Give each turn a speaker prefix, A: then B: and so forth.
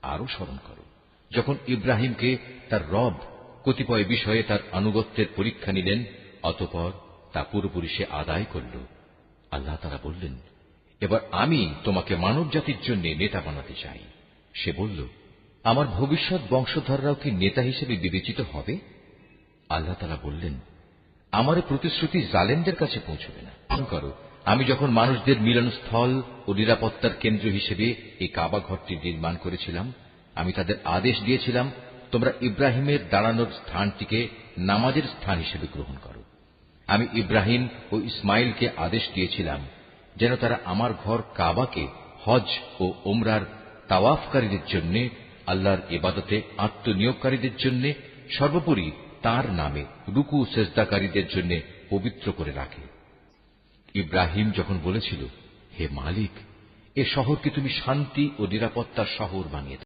A: আরো স্মরণ করো যখন ইব্রাহিমকে তার রব কতিপয় বিষয়ে তার আনুগত্যের পরীক্ষা নিলেন, অতঃপর তা পুরোপুরি সে আদায় করল। আল্লাহ তাআলা বললেন, এবার আমি তোমাকে মানব জাতির জন্য নেতা বানাতে চাই। সে বলল, আমার ভবিষ্যৎ বংশধররাও কি নেতা হিসেবে বিবেচিত হবে? আল্লাহ তাআলা বললেন, আমার প্রতিশ্রুতি জালেমদের কাছে পৌঁছবে না। করো, আমি যখন মানুষদের মিলনস্থল ও নিরাপত্তার কেন্দ্র হিসেবে এই কাবা ঘরটি নির্মাণ করেছিলাম, আমি তাদের আদেশ দিয়েছিলাম, তোমরা ইব্রাহিমের দাঁড়ানোর স্থানটিকে নামাজের স্থান হিসেবে গ্রহণ করো। আমি ইব্রাহিম ও ইসমাইলকে আদেশ দিয়েছিলাম যেন তারা আমার ঘর কাবাকে হজ ও ওমরার তাওয়াফকারীদের জন্য, আল্লাহর ইবাদতে আত্মনিয়োগকারীদের জন্য, সর্বোপরি তার নামে রুকু সেজদাকারীদের জন্য পবিত্র করে রাখে। ইব্রাহিম যখন বলেছিল, হে মালিক, এ শহরকে তুমি শান্তি ও নিরাপত্তার শহর বানিয়ে